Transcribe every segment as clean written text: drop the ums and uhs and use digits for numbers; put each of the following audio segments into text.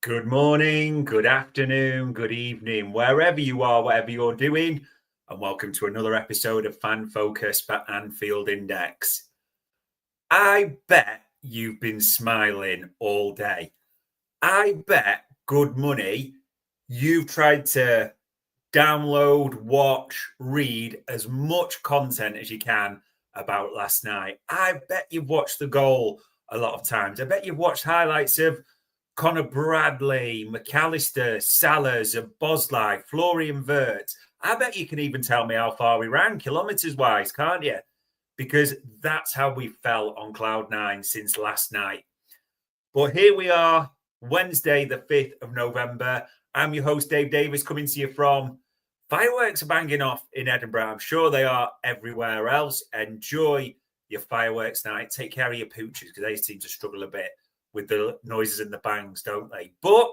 Good morning, good afternoon, good evening, wherever you are, whatever you're doing, and welcome to another episode of Fan Focus for Anfield Index. I bet you've been smiling all day. I bet, good money, you've tried to download, watch, read as much content as you can about last night. I bet you've watched the goal a lot of times. I bet you've watched highlights of Connor Bradley, McAllister, Salah, Bosley, Florian Wirtz. I bet you can even tell me how far we ran kilometres-wise, can't you? Because that's how we fell on cloud nine since last night. But here we are, Wednesday, the 5th of November. I'm your host, Dave Davis, coming to you from fireworks are banging off in Edinburgh. I'm sure they are everywhere else. Enjoy your fireworks night. Take care of your pooches because they seem to struggle a bit with the noises and the bangs, don't they? But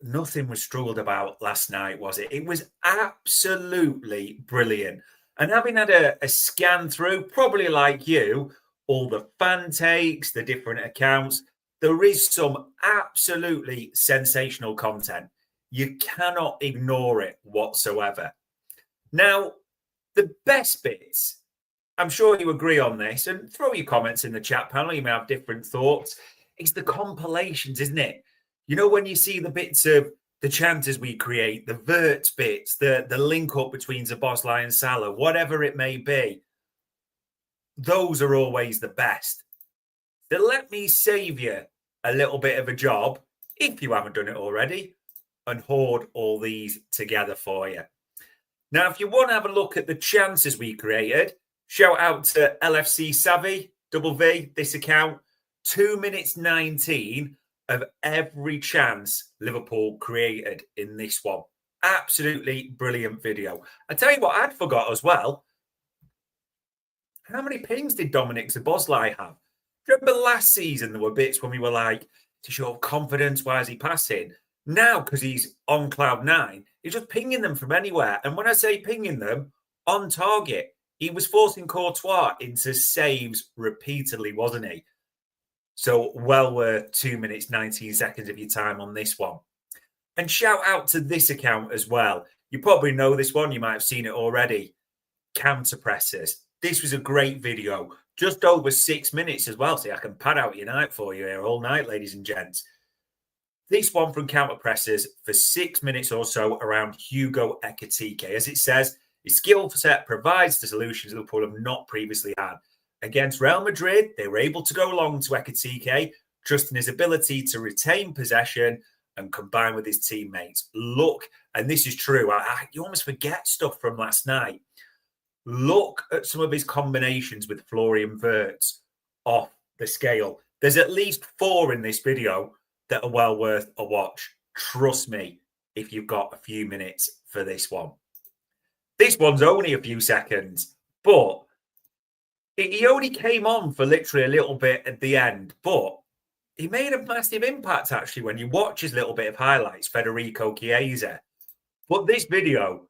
nothing was struggled about last night, was it? It was absolutely brilliant. And having had a scan through, probably like you, all the fan takes, the different accounts, there is some absolutely sensational content. You cannot ignore it whatsoever. Now, the best bits, I'm sure you agree on this, and throw your comments in the chat panel. You may have different thoughts. It's the compilations, isn't it? You know, when you see the bits of the chances we create, the Wirtz bits, the link up between Bosley and Salah, whatever it may be, those are always the best. So let me save you a little bit of a job, if you haven't done it already, and hoard all these together for you. Now, if you want to have a look at the chances we created, shout out to LFC Savvy, double V, this account, 2 minutes 19 of every chance Liverpool created in this one. Absolutely brilliant video. I tell you what, I'd forgot as well. How many pings did Dominic Szoboszlai have? Do you remember last season there were bits when we were like, to show confidence, why is he passing? Now, because he's on cloud nine, he's just pinging them from anywhere. And when I say pinging them, on target, he was forcing Courtois into saves repeatedly, wasn't he? So well worth 2 minutes, 19 seconds of your time on this one. And shout out to this account as well. You probably know this one. You might have seen it already. Counter presses. This was a great video. Just over 6 minutes as well. See, I can pad out your night for you here all night, ladies and gents. This one from counter presses for 6 minutes or so around Hugo Ekitike. As it says, his skill set provides the solutions Liverpool have not previously had. Against Real Madrid, they were able to go long to Ekitike, trusting his ability to retain possession and combine with his teammates. Look, and this is true, you almost forget stuff from last night. Look at some of his combinations with Florian Wirtz off the scale. There's at least 4 in this video that are well worth a watch. Trust me, if you've got a few minutes for this one. This one's only a few seconds, but he only came on for literally a little bit at the end, but he made a massive impact, actually, when you watch his little bit of highlights, Federico Chiesa. But this video,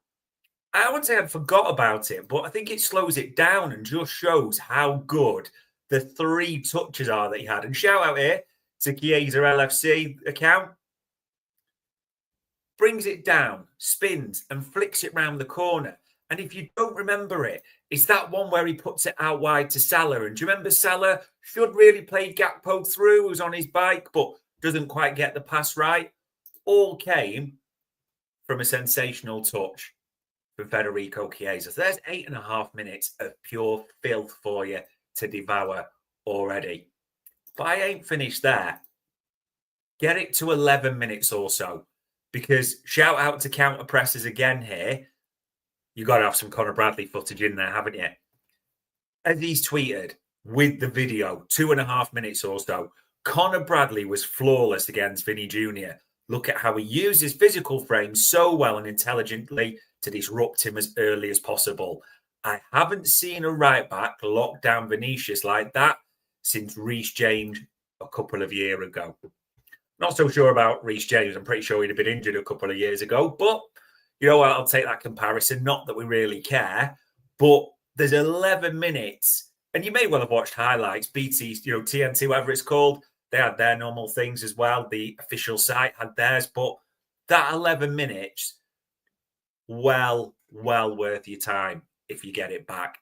I wouldn't say I'd forgot about it, but I think it slows it down and just shows how good the 3 touches are that he had. And shout out here to Chiesa LFC account. Brings it down, spins, and flicks it round the corner. And if you don't remember it, it's that one where he puts it out wide to Salah. And do you remember Salah should really play Gakpo through, who's on his bike, but doesn't quite get the pass right? All came from a sensational touch from Federico Chiesa. So there's 8.5 minutes of pure filth for you to devour already. But I ain't finished there. Get it to 11 minutes or so. Because shout out to counter presses again here. You've got to have some Connor Bradley footage in there, haven't you? As he's tweeted with the video, 2.5 minutes or so, Connor Bradley was flawless against Vinny Jr. Look at how he used his physical frame so well and intelligently to disrupt him as early as possible. I haven't seen a right back lock down Vinicius like that since Reece James a couple of years ago. Not so sure about Reece James. I'm pretty sure he'd have been injured a couple of years ago. But, you know what, I'll take that comparison. Not that we really care. But there's 11 minutes. And you may well have watched highlights, BT, TNT, whatever it's called. They had their normal things as well. The official site had theirs, but that 11 minutes, well worth your time if you get it back.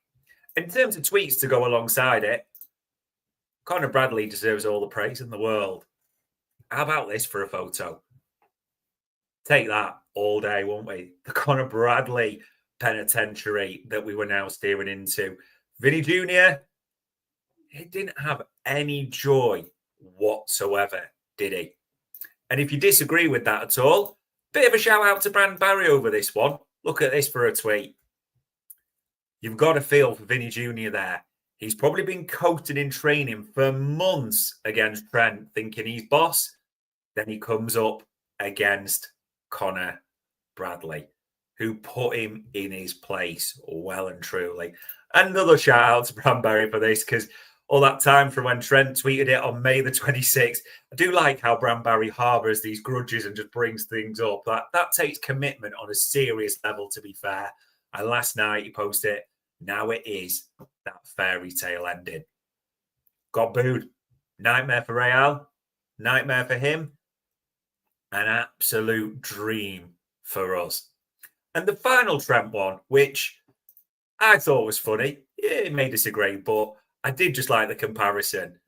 In terms of tweets to go alongside it, Conor Bradley deserves all the praise in the world. How about this for a photo? Take that all day, won't we? The Conor Bradley penitentiary that we were now steering into. Vinny Jr., he didn't have any joy whatsoever, did he? And if you disagree with that at all, bit of a shout out to Brand Barry over this one. Look at this for a tweet. You've got to feel for Vinny Jr. there. He's probably been coated in training for months against Trent, thinking he's boss. Then he comes up against Conor Bradley, who put him in his place well and truly. Another shout out to Branberry for this, because all that time from when Trent tweeted it on May the 26th, I do like how Branberry harbours these grudges and just brings things up. That takes commitment on a serious level, to be fair. And last night he posted, now it is that fairy tale ending. Got booed. Nightmare for Real. Nightmare for him. An absolute dream for us. And the final Trent one, which I thought was funny. Yeah, it may disagree, but I did just like the comparison.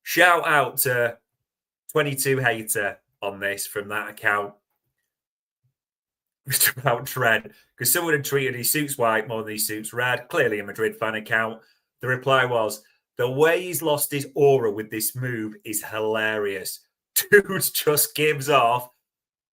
Shout out to 22 Hater on this from that account. Just about Trent, because someone had tweeted he suits white more than he suits red. Clearly a Madrid fan account. The reply was, the way he's lost his aura with this move is hilarious. Dude just gives off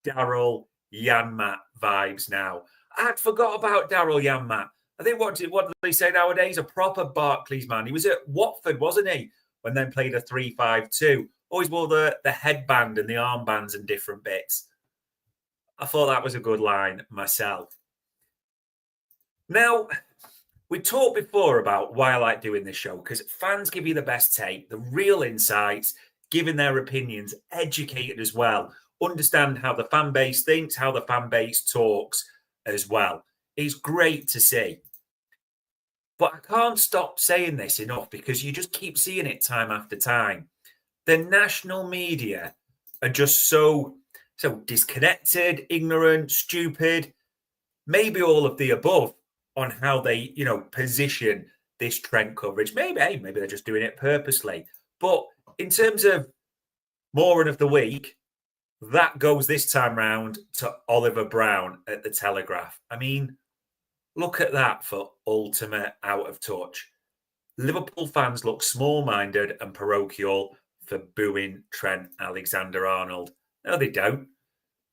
Daryl Janmat vibes now. I'd forgot about Daryl Janmat. I think what do they say nowadays? A proper Barclays man. He was at Watford, wasn't he? When then played a 3-5-2. Always wore the headband and the armbands and different bits. I thought that was a good line myself. Now, we talked before about why I like doing this show, because fans give you the best take, the real insights, giving their opinions, educated as well, understand how the fan base thinks, how the fan base talks as well. It's great to see. But I can't stop saying this enough, because you just keep seeing it time after time. The national media are just so disconnected, ignorant, stupid, maybe all of the above on how they, position this Trent coverage. Maybe they're just doing it purposely. But in terms of Moran of the Week, that goes this time round to Oliver Brown at the Telegraph. I mean, look at that for ultimate out of touch. Liverpool fans look small-minded and parochial for booing Trent Alexander-Arnold. No, they don't.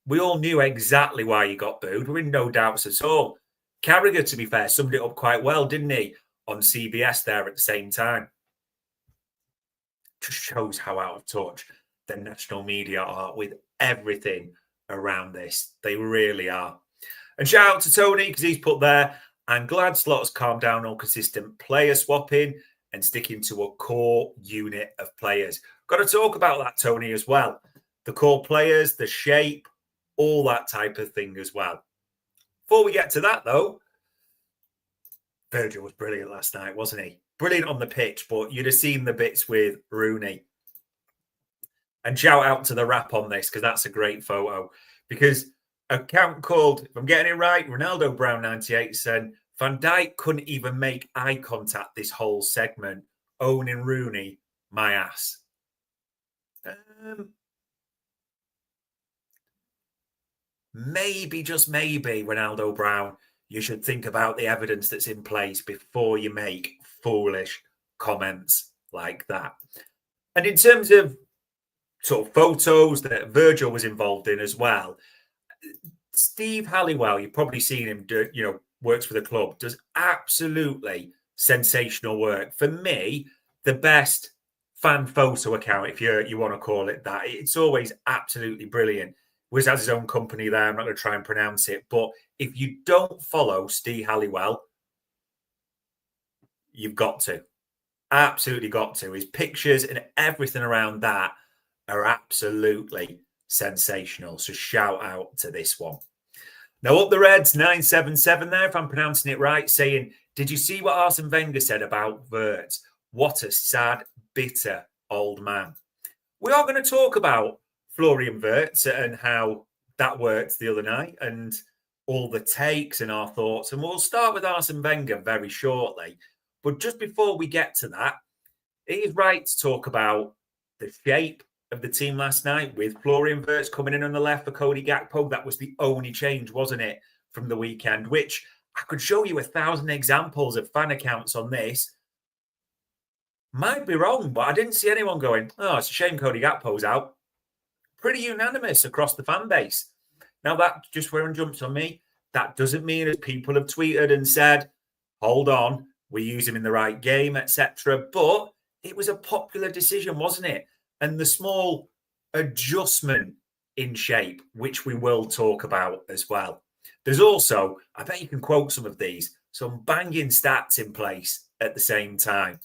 We all knew exactly why he got booed. We're in no doubts at all. Carragher, to be fair, summed it up quite well, didn't he? On CBS there at the same time. Just shows how out of touch the national media are with everything around this. They really are. And shout out to Tony, because he's put there, I'm glad Slot's calmed down on consistent player swapping and sticking to a core unit of players. Got to talk about that, Tony, as well. The core players, the shape, all that type of thing as well. Before we get to that, though, Virgil was brilliant last night, wasn't he? Brilliant on the pitch, but you'd have seen the bits with Rooney. And shout out to the rap on this, because that's a great photo. Because an account called, if I'm getting it right, Ronaldo Brown 98 said, Van Dijk couldn't even make eye contact this whole segment. Owning Rooney, my ass. Maybe, just maybe, Ronaldo Brown, you should think about the evidence that's in place before you make foolish comments like that. And in terms of sort of photos that Virgil was involved in as well, Steve Halliwell, you've probably seen him do, works for the club, does absolutely sensational work. For me, the best fan photo account, if you want to call it that. It's always absolutely brilliant. Wiz has his own company there. I'm not going to try and pronounce it. But if you don't follow Steve Halliwell, you've got to. Absolutely got to. His pictures and everything around that are absolutely sensational. So shout out to this one. Now up the Reds, 977 there, if I'm pronouncing it right, saying, did you see what Arsene Wenger said about Wirtz? What a sad, bitter old man. We are going to talk about Florian Wirtz and how that worked the other night and all the takes and our thoughts. And we'll start with Arsene Wenger very shortly. But just before we get to that, it is right to talk about the shape of the team last night with Florian Wirtz coming in on the left for Cody Gakpo. That was the only change, wasn't it, from the weekend, which I could show you 1,000 examples of fan accounts on this. Might be wrong, but I didn't see anyone going, oh, it's a shame Cody Gakpo's out. Pretty unanimous across the fan base. Now, that just where it jumps on me, that doesn't mean as people have tweeted and said, hold on, we use him in the right game, etc. But it was a popular decision, wasn't it? And the small adjustment in shape, which we will talk about as well. There's also, I bet you can quote some of these, some banging stats in place at the same time.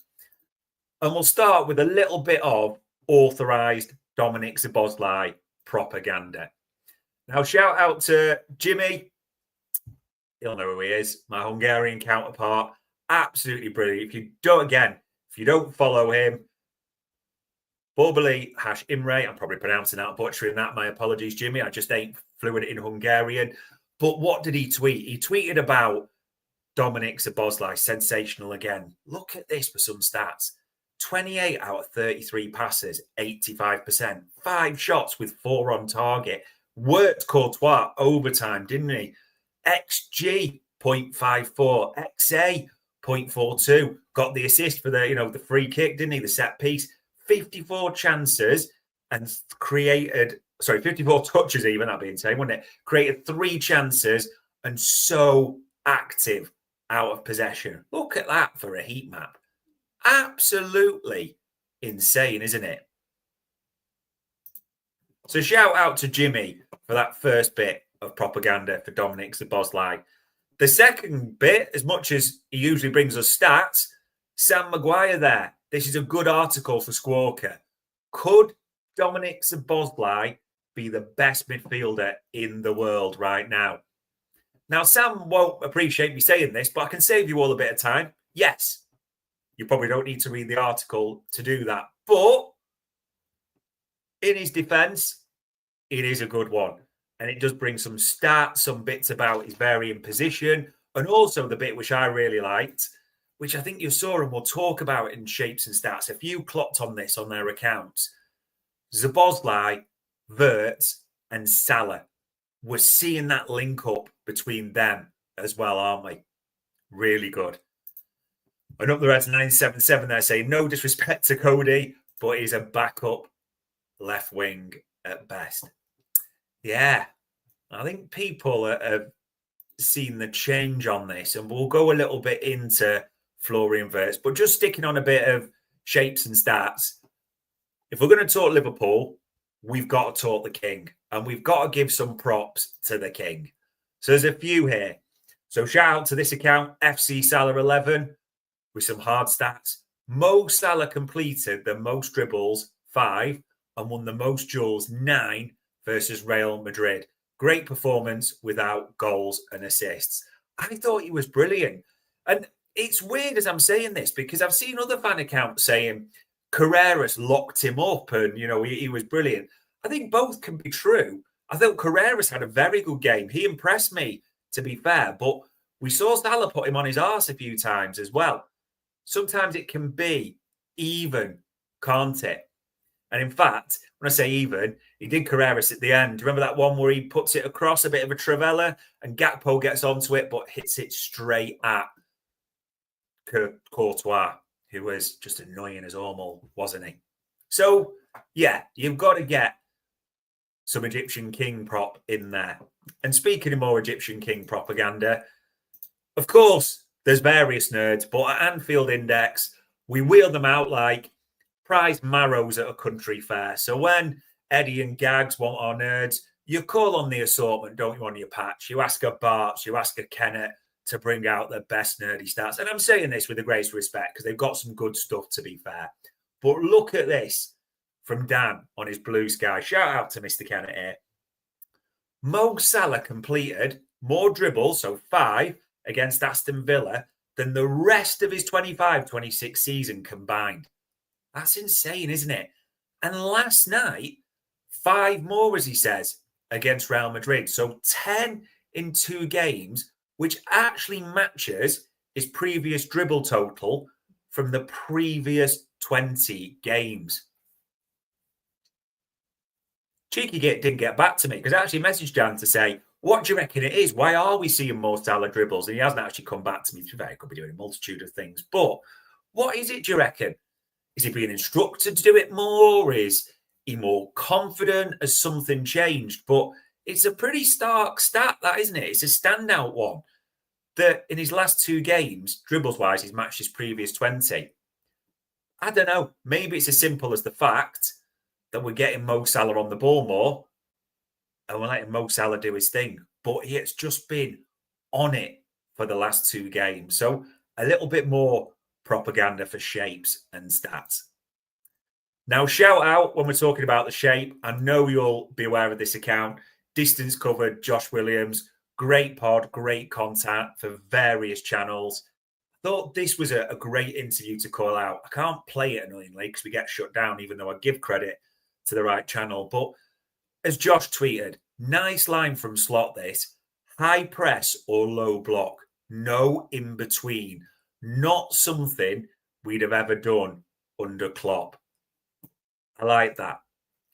And we'll start with a little bit of authorised Dominic Szoboszlai propaganda. Now, shout out to Jimmy. He'll know who he is, my Hungarian counterpart. Absolutely brilliant. If you don't follow him, Borbali #Imre, I'm probably pronouncing that, butchering that. My apologies, Jimmy. I just ain't fluent in Hungarian. But what did he tweet? He tweeted about Dominic Szoboszlai, sensational again. Look at this for some stats. 28 out of 33 passes, 85%. 5 shots with 4 on target. Worked Courtois overtime, didn't he? XG 0.54, XA 0.42. Got the assist for the free kick, didn't he? The set piece. 54 chances and created, 54 touches even, that'd be insane, wouldn't it? Created 3 chances and so active out of possession. Look at that for a heat map. Absolutely insane, isn't it? So shout out to Jimmy for that first bit of propaganda for Dominic Szoboszlai. The second bit, as much as he usually brings us stats, Sam Maguire there. This is a good article for Squawker. Could Dominic Szoboszlai be the best midfielder in the world right now? Now, Sam won't appreciate me saying this, but I can save you all a bit of time. Yes. You probably don't need to read the article to do that. But in his defence, it is a good one. And it does bring some stats, some bits about his varying position, and also the bit which I really liked, which I think you saw and we'll talk about in Shapes and Stats. A few clocked on this on their accounts. Szoboszlai, Wirtz, and Salah. We're seeing that link up between them as well, aren't we? Really good. And up the Reds 977 there saying, no disrespect to Cody, but he's a backup left wing at best. Yeah, I think people have seen the change on this, and we'll go a little bit into Florian Wirtz, but just sticking on a bit of Shapes and Stats. If we're going to talk Liverpool, we've got to talk the king, and we've got to give some props to the king. So there's a few here. So shout out to this account, FC Salah 11, with some hard stats. Mo Salah completed the most dribbles, 5, and won the most duels, 9, versus Real Madrid. Great performance without goals and assists. I thought he was brilliant. And it's weird as I'm saying this because I've seen other fan accounts saying Kerkez locked him up and, he was brilliant. I think both can be true. I thought Kerkez had a very good game. He impressed me, to be fair, but we saw Salah put him on his arse a few times as well. Sometimes it can be even, can't it? And in fact, when I say even, he did Kerkez at the end. Remember that one where he puts it across a bit of a Travella and Gakpo gets onto it, but hits it straight at Courtois, who was just annoying as normal, wasn't he? So, yeah, you've got to get some Egyptian king prop in there. And speaking of more Egyptian king propaganda, of course, there's various nerds, but at Anfield Index, we wheel them out like prize marrows at a country fair. So when Eddie and Gags want our nerds, you call on the assortment, don't you, on your patch? You ask a Barts, you ask a Kennett to bring out the best nerdy stats. And I'm saying this with the greatest respect because they've got some good stuff, to be fair. But look at this from Dan on his Blue Sky. Shout out to Mr. Kennett here. Mo Salah completed more dribbles, so 5, against Aston Villa than the rest of his 25-26 season combined. That's insane, isn't it? And last night, 5 more, as he says, against Real Madrid. So 10 in 2 games, which actually matches his previous dribble total from the previous 20 games. Cheeky Git didn't get back to me because I actually messaged Dan to say, what do you reckon it is? Why are we seeing more Salah dribbles? And he hasn't actually come back to me. To be fair, he could be doing a multitude of things. But what is it, do you reckon? Is he being instructed to do it more? Is he more confident? Has something changed? But it's a pretty stark stat, that, isn't it? It's a standout one. That in his last 2 games, dribbles-wise, he's matched his previous 20. I don't know. Maybe it's as simple as the fact that we're getting Mo Salah on the ball more and we're letting Mo Salah do his thing. But he has just been on it for the last 2 games. So a little bit more propaganda for shapes and stats. Now, shout out when we're talking about the shape. I know you'll be aware of this account. Distance Covered, Josh Williams. Great pod, great content for various channels. I thought this was a great interview to call out. I can't play it annoyingly because we get shut down, even though I give credit to the right channel. But as Josh tweeted, nice line from Slot this, high press or low block, no in between. Not something we'd have ever done under Klopp. I like that.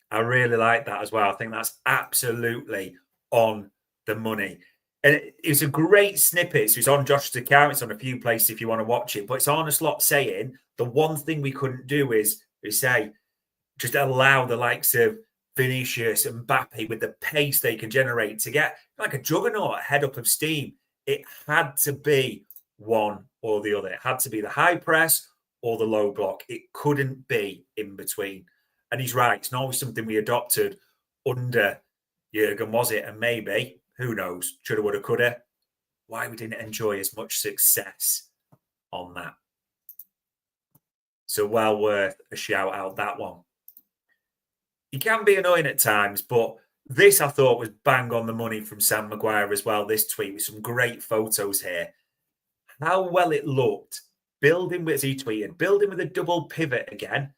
I really like that as well. I think that's absolutely on the money. And it's a great snippet. So it's on Josh's account. It's on a few places if you want to watch it. But it's Arne Slot saying the one thing we couldn't do is say, just allow the likes of Vinicius and Mbappe with the pace they can generate to get like a juggernaut head up of steam. It had to be one or the other. It had to be the high press or the low block. It couldn't be in between. And he's right. It's not always something we adopted under Jurgen, was it? And maybe, who knows, shoulda, woulda, coulda, why we didn't enjoy as much success on that. So well worth a shout out, that one. He can be annoying at times, but this I thought was bang on the money from Sam Maguire as well, this tweet, with some great photos here. How well it looked, building with, as he tweeted, building with a double pivot again,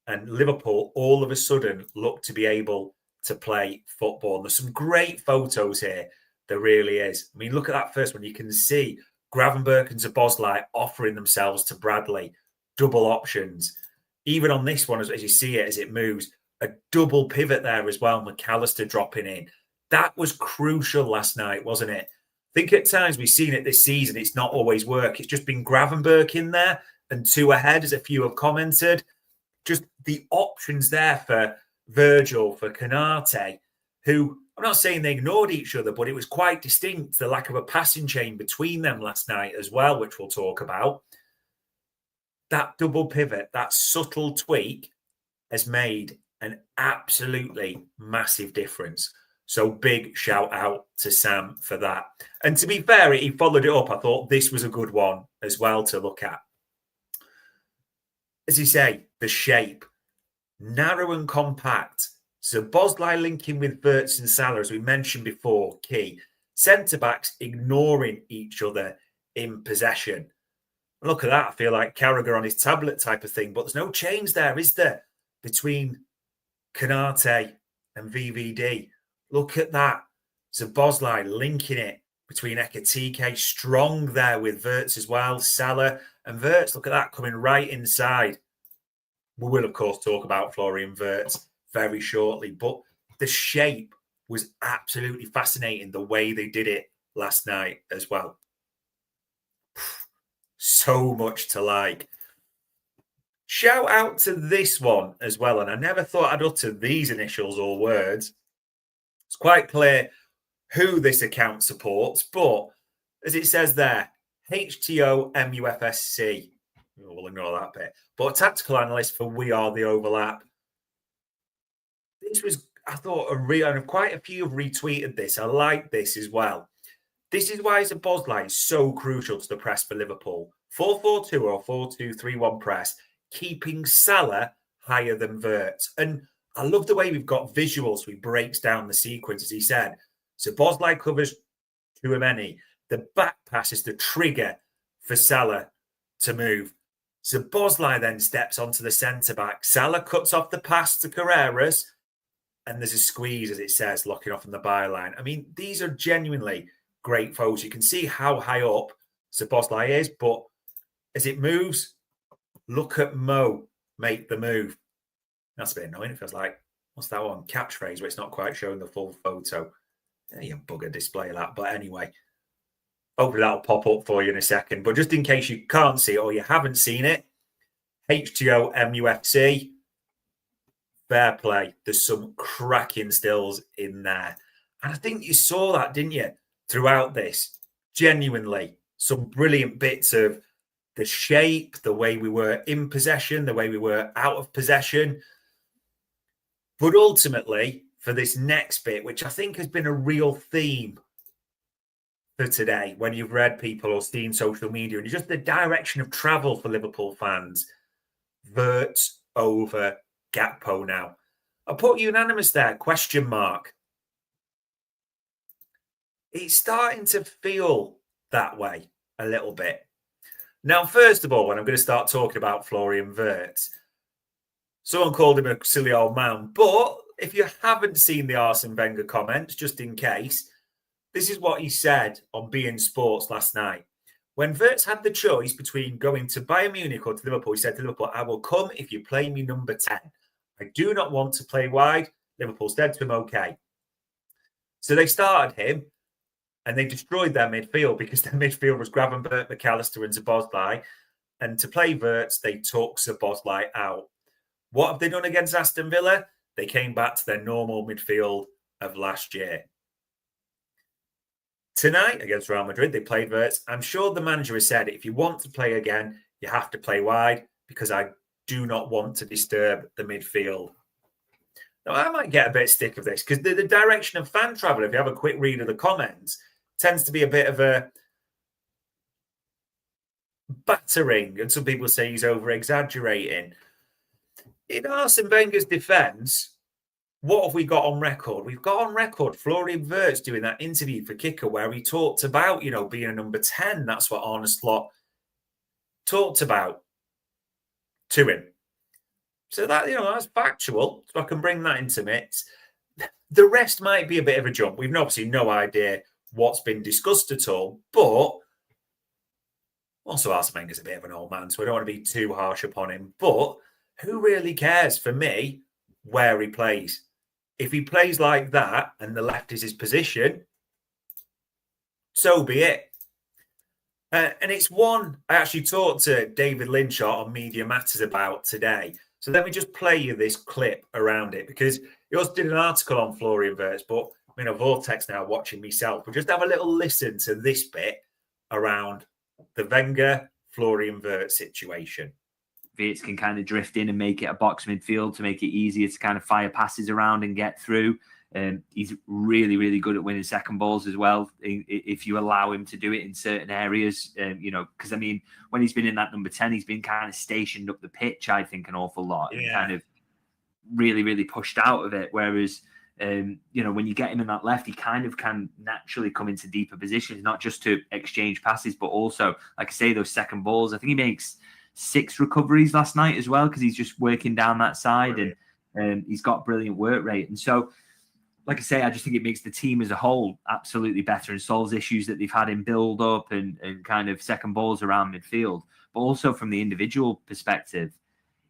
and Liverpool all of a sudden looked to be able to play football. And there's some great photos here, there really is. I mean, look at that first one. You can see Gravenberch and Szoboszlai offering themselves to Bradley, double options. Even on this one, as you see it, as it moves, a double pivot there as well, McAllister dropping in. That was crucial last night, wasn't it? I think at times we've seen it this season, it's not always worked. It's just been Gravenberch in there and 2 ahead, as a few have commented. Just the options there for Virgil, for Konate, who, I'm not saying they ignored each other, but it was quite distinct, the lack of a passing chain between them last night as well, which we'll talk about. That double pivot, that subtle tweak has made an absolutely massive difference. So big shout out to Sam for that. And to be fair, he followed it up. I thought this was a good one as well to look at. As you say, the shape, narrow and compact. Szoboszlai linking with Wirtz and Salah, as we mentioned before, key. Centre-backs ignoring each other in possession. Look at that. I feel like Carragher on his tablet type of thing. But there's no change there, is there? Between Konate and VVD. Look at that. Szoboszlai linking it between Ekitike. Strong there with Wirtz as well. Salah and Wirtz. Look at that coming right inside. We will, of course, talk about Florian Wirtz very shortly. But the shape was absolutely fascinating, the way they did it last night as well. So much to like. Shout out to this one as well. And I never thought I'd utter these initials or words. It's quite clear who this account supports. But as it says there, HTOMUFSC. We'll ignore that bit. But a tactical analyst for We Are the Overlap. This was, I thought, and quite a few have retweeted this. I like this as well. This is why Szoboszlai is so crucial to the press for Liverpool. 4-4-2 or 4-2-3-1 press, keeping Salah higher than Wirtz. And I love the way we've got visuals. He breaks down the sequence, as he said. Szoboszlai covers Tchouaméni. The back pass is the trigger for Salah to move. Szoboszlai then steps onto the centre-back. Salah cuts off the pass to Kerkez, and there's a squeeze, as it says, locking off on the byline. I mean, these are genuinely great photos. You can see how high up Szoboszlai is, but as it moves, look at Mo make the move. That's a bit annoying. It feels like, what's that one? Catchphrase, where it's not quite showing the full photo. You bugger display that. But anyway, hopefully that'll pop up for you in a second. But just in case you can't see it or you haven't seen it, HTO MUFC, fair play. There's some cracking stills in there. And I think you saw that, didn't you, throughout this? Genuinely, some brilliant bits of the shape, the way we were in possession, the way we were out of possession. But ultimately, for this next bit, which I think has been a real theme for today, when you've read people or seen social media, and just the direction of travel for Liverpool fans, Wirtz over Gakpo now. I put unanimous there, question mark. It's starting to feel that way a little bit. Now, first of all, when I'm going to start talking about Florian Wirtz, someone called him a silly old man, but if you haven't seen the Arsene Wenger comments, just in case, this is what he said on beIN Sports last night. When Wirtz had the choice between going to Bayern Munich or to Liverpool, he said to Liverpool, I will come if you play me number 10. I do not want to play wide. Liverpool said to him, okay. So they started him and they destroyed their midfield because their midfield was Gravenberch, McAllister and Szoboszlai. And to play Wirtz, they took Szoboszlai out. What have they done against Aston Villa? They came back to their normal midfield of last year. Tonight, against Real Madrid, they played Wirtz. I'm sure the manager has said, if you want to play again, you have to play wide because I do not want to disturb the midfield. Now, I might get a bit sick of this because the direction of fan travel, if you have a quick read of the comments, tends to be a bit of a battering. And some people say he's over-exaggerating. In Arsene Wenger's defence, what have we got on record? We've got on record Florian Wirtz doing that interview for Kicker where he talked about, being a number 10. That's what Arne Slot talked about to him. So that, that's factual. So I can bring that into mix. The rest might be a bit of a jump. We've obviously no idea what's been discussed at all. But also Arsene Wenger's a bit of an old man, so I don't want to be too harsh upon him. But who really cares, for me, where he plays? If he plays like that and the left is his position, so be it. And it's one I actually talked to David Linshot on Media Matters about today. So let me just play you this clip around it because he also did an article on Florian Wirtz, but I'm in a vortex now watching myself. But just have a little listen to this bit around the Wenger Florian Wirtz situation. Wirtz can kind of drift in and make it a box midfield to make it easier to kind of fire passes around and get through. He's really, really good at winning second balls as well, if you allow him to do it in certain areas. Because, when he's been in that number 10, he's been kind of stationed up the pitch, I think, an awful lot. Yeah. And kind of really, really pushed out of it. Whereas, when you get him in that left, he kind of can naturally come into deeper positions, not just to exchange passes, but also, like I say, those second balls. I think he makes 6 recoveries last night as well because he's just working down that side. Brilliant. And he's got brilliant work rate. And so, like I say, I just think it makes the team as a whole absolutely better and solves issues that they've had in build-up and kind of second balls around midfield. But also from the individual perspective,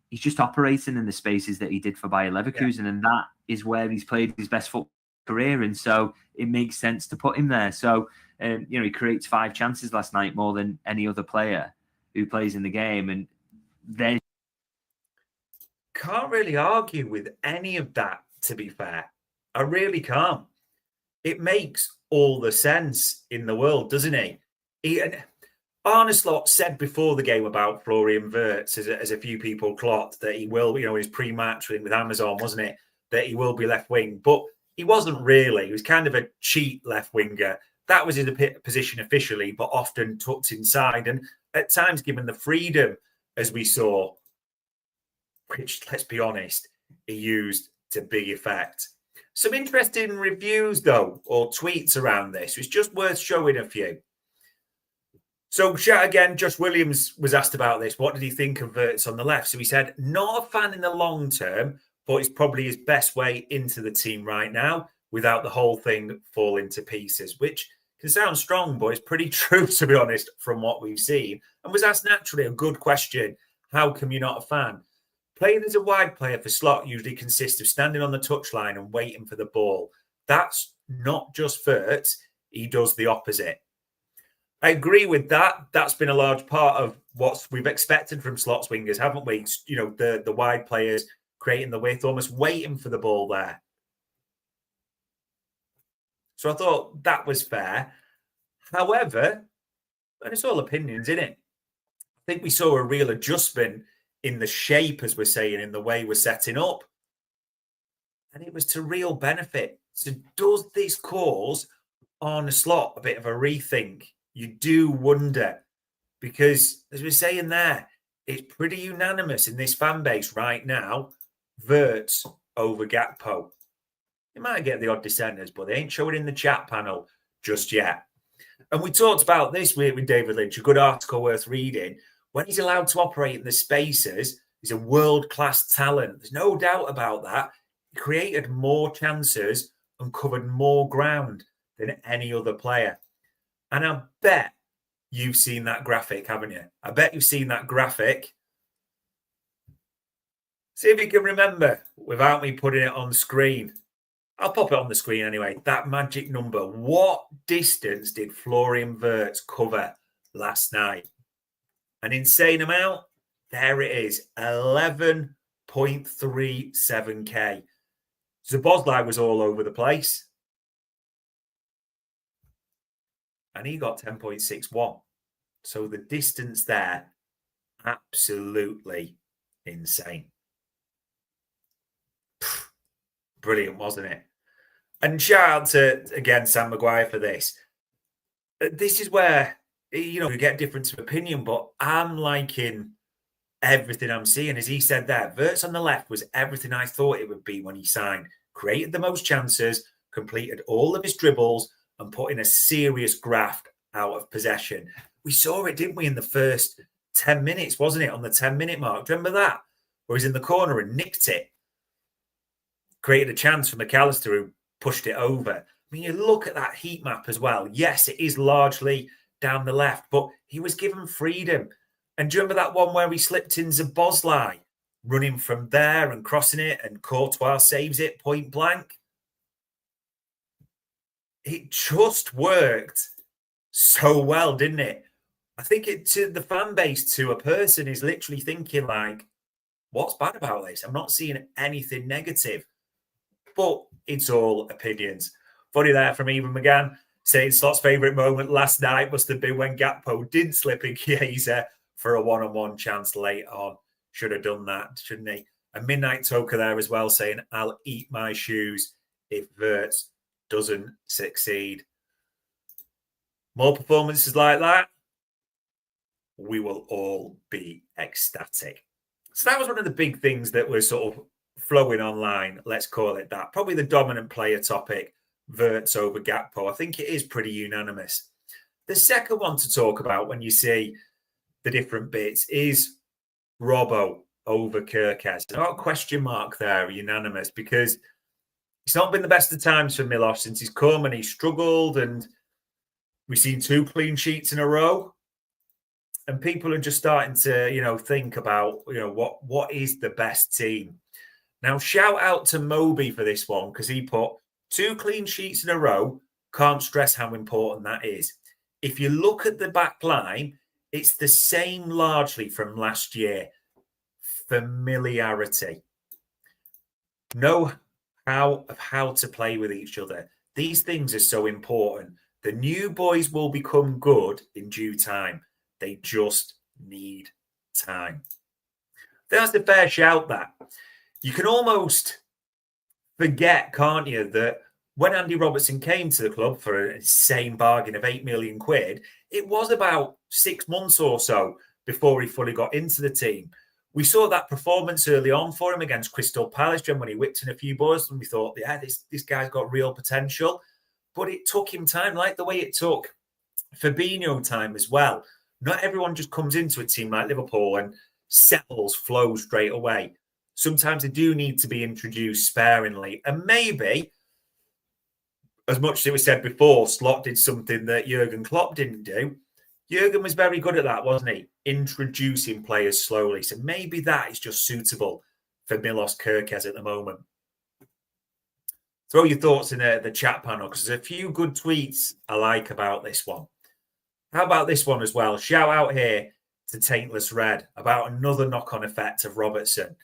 he's just operating in the spaces that he did for Bayer Leverkusen, and that is where he's played his best football career. And so it makes sense to put him there. So, he creates 5 chances last night, more than any other player who plays in the game. And then can't really argue with any of that, to be fair. I really can't. It makes all the sense in the world, doesn't it? Arne Slot said before the game about Florian Wirtz, as a few people clocked, that he will, his pre-match with Amazon, wasn't it? That he will be left wing. But he wasn't really. He was kind of a cheat left winger. That was his position officially, but often tucked inside. And at times given the freedom, as we saw, which, let's be honest, he used to big effect. Some interesting reviews, though, or tweets around this. It's just worth showing a few. So shout again, Josh Williams was asked about this. What did he think of Wirtz on the left? So he said, not a fan in the long term, but it's probably his best way into the team right now without the whole thing falling to pieces, which can sound strong, but it's pretty true, to be honest, from what we've seen. And was asked naturally a good question. How come you're not a fan? Playing as a wide player for Slot usually consists of standing on the touchline and waiting for the ball. That's not just Wirtz. He does the opposite. I agree with that. That's been a large part of what we've expected from Slot's wingers, haven't we? You know, the wide players creating the width, almost waiting for the ball there. So I thought that was fair. However, and it's all opinions, isn't it? I think we saw a real adjustment in the shape, as we're saying, in the way we're setting up. And it was to real benefit. So does this cause Arne Slot a bit of a rethink? You do wonder, because as we're saying there, it's pretty unanimous in this fan base right now. Wirtz over Gakpo. They might get the odd dissenters, but they ain't showing in the chat panel just yet. And we talked about this with David Lynch, a good article worth reading. When he's allowed to operate in the spaces, he's a world-class talent. There's no doubt about that. He created more chances and covered more ground than any other player. And I bet you've seen that graphic, haven't you? I bet you've seen that graphic. See if you can remember without me putting it on screen. I'll pop it on the screen anyway. That magic number. What distance did Florian Wirtz cover last night? An insane amount. There it is. 11.37k. Szoboszlai was all over the place. And he got 10.61. So the distance there, absolutely insane. Brilliant, wasn't it? And shout out to, again, Sam Maguire for this. This is where, you know, you get difference of opinion, but I'm liking everything I'm seeing. As he said there, Wirtz on the left was everything I thought it would be when he signed. Created the most chances, completed all of his dribbles, and put in a serious graft out of possession. We saw it, didn't we, in the first 10 minutes, wasn't it? On the 10-minute mark. Do you remember that? Where he's in the corner and nicked it. Created a chance for McAllister, who pushed it over. I mean, you look at that heat map as well. Yes, it is largely down the left, but he was given freedom. And do you remember that one where he slipped in Szoboszlai, running from there and crossing it, and Courtois saves it point blank? It just worked so well, didn't it? I think it, to the fan base, to a person, is literally thinking like, what's bad about this? I'm not seeing anything negative. But it's all opinions. Funny there from Evan McGann, saying Slot's favourite moment last night must have been when Gakpo did slip in Chiesa for a one-on-one chance late on. Should have done that, shouldn't he? A Midnight Toker there as well, saying, I'll eat my shoes if Wirtz doesn't succeed. More performances like that, we will all be ecstatic. So that was one of the big things that was sort of flowing online, let's call it that. Probably the dominant player topic, Wirtz over Gakpo. I think it is pretty unanimous. The second one to talk about when you see the different bits is Robbo over Kerkez. Not a question mark there, unanimous, because it's not been the best of times for Milos since he's come, and he struggled, and we've seen 2 clean sheets in a row. And people are just starting to, you know, think about, you know, what is the best team. Now, shout out to Moby for this one, because he put 2 clean sheets in a row. Can't stress how important that is. If you look at the back line, it's the same largely from last year. Familiarity. Know how to play with each other. These things are so important. The new boys will become good in due time. They just need time. That's the fair shout, that. You can almost forget, can't you, that when Andy Robertson came to the club for an insane bargain of 8 million quid, it was about 6 months or so before he fully got into the team. We saw that performance early on for him against Crystal Palace, when he whipped in a few balls, and we thought, yeah, this guy's got real potential. But it took him time, like the way it took Fabinho time as well. Not everyone just comes into a team like Liverpool and settles, flows straight away. Sometimes they do need to be introduced sparingly. And maybe, as much as it was said before, Slot did something that Jurgen Klopp didn't do. Jurgen was very good at that, wasn't he? Introducing players slowly. So maybe that is just suitable for Milos Kerkez at the moment. Throw your thoughts in the chat panel, because there's a few good tweets I like about this one. How about this one as well? Shout out here to Taintless Red about another knock-on effect of Robertson.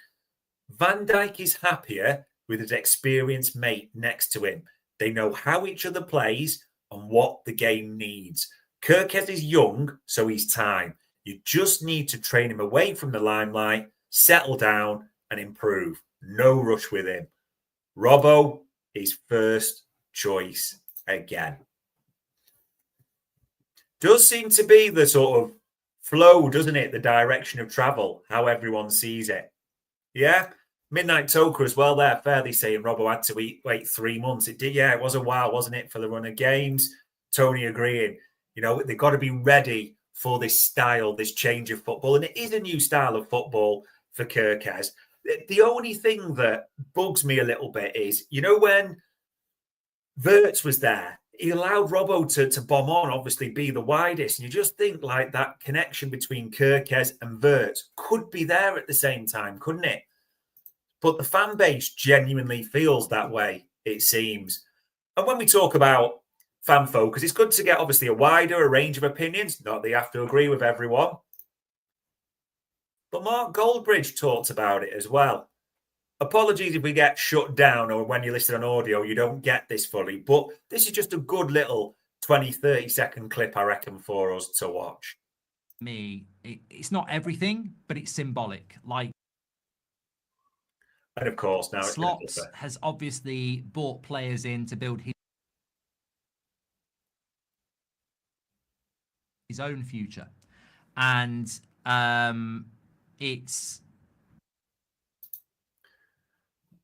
Van Dijk is happier with his experienced mate next to him. They know how each other plays and what the game needs. Kerkez is young, so he's time. You just need to train him away from the limelight, settle down and improve. No rush with him. Robbo is first choice again. Does seem to be the sort of flow, doesn't it? The direction of travel, how everyone sees it. Yeah. Midnight Toker as well there, fairly saying Robbo had to wait 3 months. It did, yeah, it was a while, wasn't it, for the run of games? Tony agreeing. You know, they've got to be ready for this style, this change of football. And it is a new style of football for Kerkez. The only thing that bugs me a little bit is, you know, when Wirtz was there, he allowed Robbo to bomb on, obviously be the widest. And you just think like that connection between Kerkez and Wirtz could be there at the same time, couldn't it? But the fan base genuinely feels that way, it seems. And when we talk about fan focus, it's good to get obviously a range of opinions. Not that you have to agree with everyone. But Mark Goldbridge talked about it as well. Apologies if we get shut down or when you listen on audio, you don't get this fully. But this is just a good little 20, 30-second clip, I reckon, for us to watch. It's not everything, but it's symbolic. Like, and of course, now Slot has obviously brought players in to build his own future. And it's...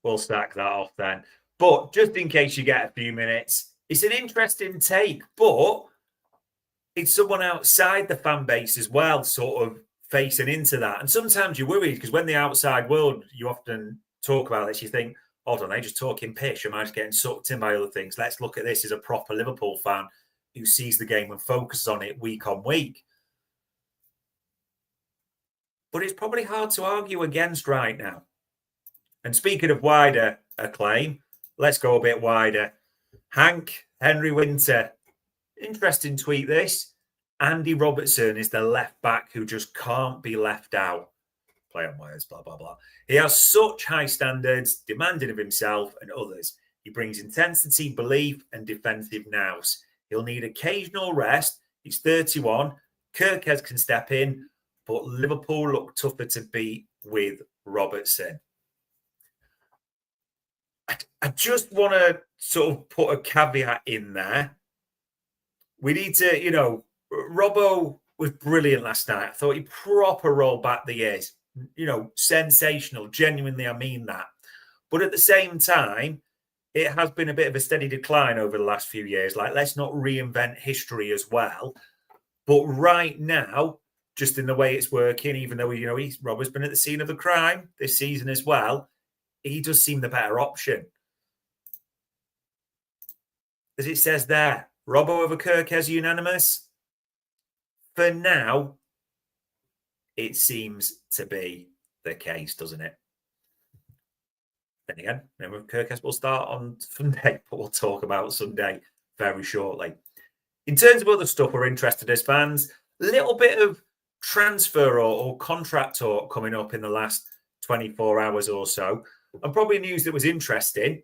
We'll stack that off then. But just in case you get a few minutes, it's an interesting take, but it's someone outside the fan base as well, sort of facing into that. And sometimes you're worried because when the outside world, you often talk about this, you think, hold on, they just talking pish. Am I just getting sucked in by other things? Let's look at this as a proper Liverpool fan who sees the game and focuses on it week on week. But it's probably hard to argue against right now. And speaking of wider acclaim, let's go a bit wider. Hank Henry Winter. Interesting tweet this. Andy Robertson is the left back who just can't be left out. Play on words, blah, blah, blah. He has such high standards, demanding of himself and others. He brings intensity, belief, and defensive nous. He'll need occasional rest. He's 31. Kerkez can step in, but Liverpool look tougher to beat with Robertson. I just want to sort of put a caveat in there. We need to, you know, Robbo was brilliant last night. I thought he proper rolled back the ears. You know, sensational. Genuinely, I mean that. But at the same time, it has been a bit of a steady decline over the last few years. Like, let's not reinvent history as well. But right now, just in the way it's working, even though, you know, Robbo's been at the scene of the crime this season as well, he does seem the better option. As it says there, Robbo over Kerkez unanimous? For now, it seems to be the case, doesn't it? Then again, remember, Kerkez will start on Sunday, but we'll talk about Sunday very shortly. In terms of other stuff we're interested as fans, a little bit of transfer or contract talk coming up in the last 24 hours or so. And probably news that was interesting.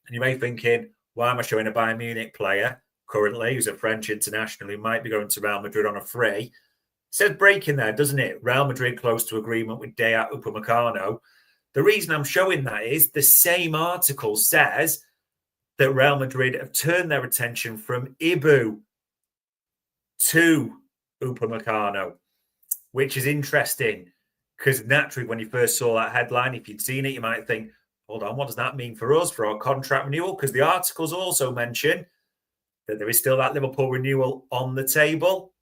And you may be thinking, why am I showing a Bayern Munich player currently who's a French international who might be going to Real Madrid on a free? It says breaking there, doesn't it? Real Madrid close to agreement with Dayat Upamecano. The reason I'm showing that is the same article says that Real Madrid have turned their attention from Ibu to Upamecano, which is interesting because naturally when you first saw that headline, if you'd seen it, you might think, hold on, what does that mean for us, for our contract renewal? Because the articles also mention that there is still that Liverpool renewal on the table.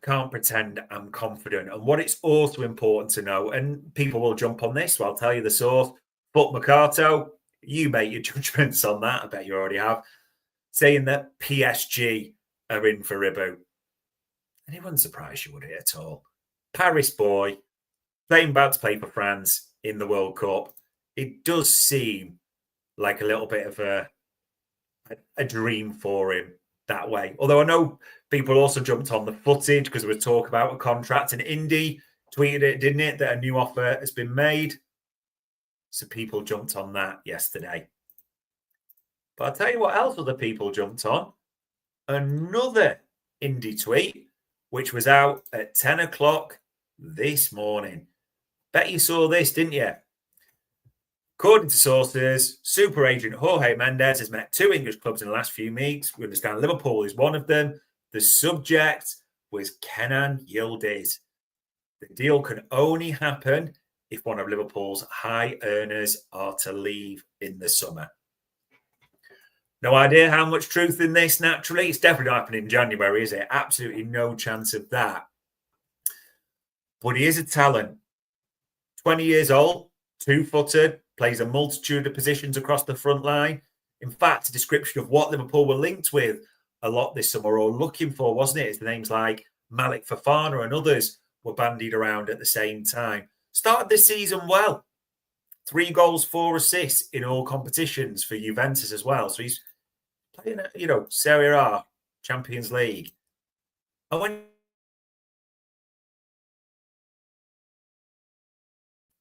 can't pretend I'm confident. And what it's also important to know, and people will jump on this, so I'll tell you the source. But Mercato, you make your judgments on that. I bet you already have. Saying that PSG are in for Ribu. And it wouldn't surprise you, would it, at all? Paris boy, playing about to play for France in the World Cup. It does seem like a little bit of a dream for him that way. Although I know people also jumped on the footage because there was talk about a contract, and Indy tweeted it, didn't it, that a new offer has been made. So people jumped on that yesterday. But I'll tell you what else other people jumped on. Another Indy tweet, which was out at 10 o'clock this morning. Bet you saw this, didn't you? According to sources, super agent Jorge Mendes has met 2 English clubs in the last few weeks. We understand Liverpool is one of them. The subject was Kenan Yildiz. The deal can only happen if one of Liverpool's high earners are to leave in the summer. No idea how much truth in this, naturally. It's definitely not happening in January, is it? Absolutely no chance of that. But he is a talent. 20 years old, 2-footed, plays a multitude of positions across the front line. In fact, a description of what Liverpool were linked with a lot this summer, or looking for, wasn't it? It's the names like Malik Fofana and others were bandied around at the same time. Started this season well. 3 goals, 4 assists in all competitions for Juventus as well. So he's playing at, Serie A, Champions League. And when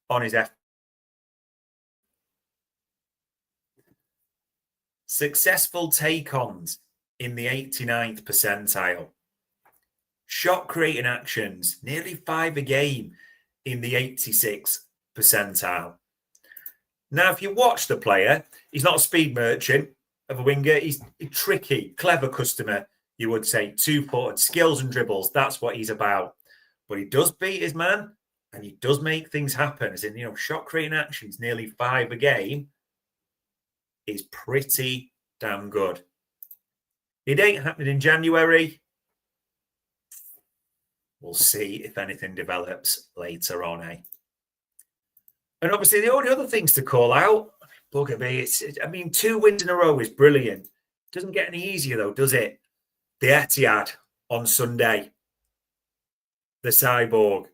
on his successful take-ons in the 89th percentile. Shot creating actions, nearly 5 a game in the 86th percentile. Now, if you watch the player, he's not a speed merchant of a winger. He's a tricky, clever customer, you would say. 2-footed, skills and dribbles. That's what he's about. But he does beat his man, and he does make things happen. As in, shot creating actions, nearly 5 a game, is pretty damn good. It ain't happening in January. We'll see if anything develops later on, eh? And obviously, the only other things to call out, bugger me, 2 wins in a row is brilliant. Doesn't get any easier, though, does it? The Etihad on Sunday. The Cyborg.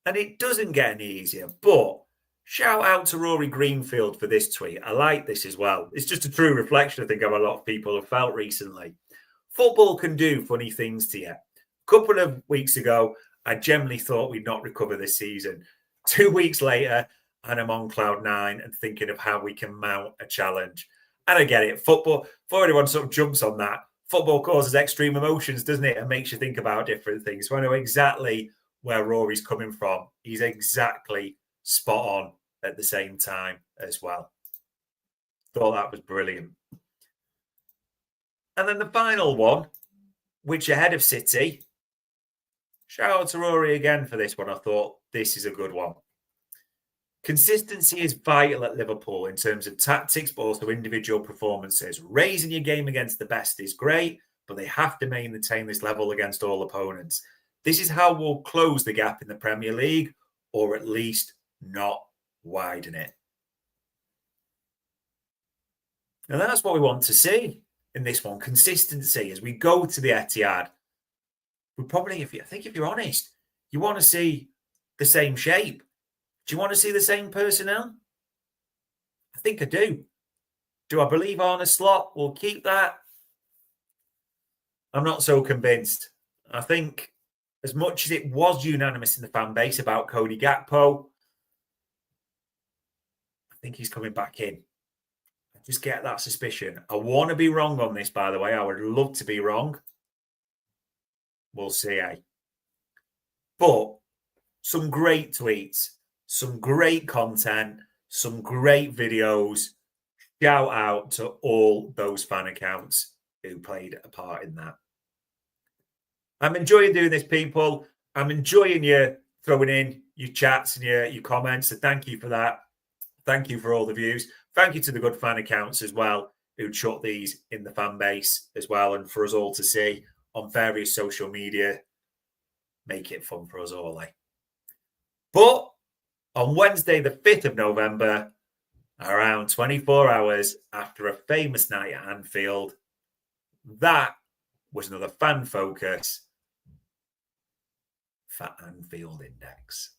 And it doesn't get any easier, but shout out to Rory Greenfield for this tweet. I like this as well. It's just a true reflection, I think, of a lot of people have felt recently. Football can do funny things to you. A couple of weeks ago, I generally thought we'd not recover this season. 2 weeks later, and I'm on cloud 9 and thinking of how we can mount a challenge. And I get it. Football, before anyone sort of jumps on that, football causes extreme emotions, doesn't it? And makes you think about different things. So I know exactly where Rory's coming from. He's exactly spot on at the same time as well. Thought that was brilliant. And then the final one, which ahead of City. Shout out to Rory again for this one. I thought this is a good one. Consistency is vital at Liverpool in terms of tactics, but also individual performances. Raising your game against the best is great, but they have to maintain this level against all opponents. This is how we'll close the gap in the Premier League, or at least not widen it. And that's what we want to see in this one. Consistency as we go to the Etihad. We probably, if you're honest, you want to see the same shape. Do you want to see the same personnel? I think I do. Do I believe Arne Slot will keep that? I'm not so convinced. I think as much as it was unanimous in the fan base about Cody Gakpo, I think he's coming back in. I just get that suspicion. I want to be wrong on this, by the way. I would love to be wrong. We'll see, eh? But some great tweets, some great content, some great videos. Shout out to all those fan accounts who played a part in that. I'm enjoying doing this, people. I'm enjoying you throwing in your chats and your comments. So thank you for that. Thank you for all the views. Thank you to the good fan accounts as well who shot these in the fan base as well, and for us all to see. on various social media. Make it fun for us all, eh? But on Wednesday, the 5th of November, around 24 hours after a famous night at Anfield, that was another fan focus for Anfield Index.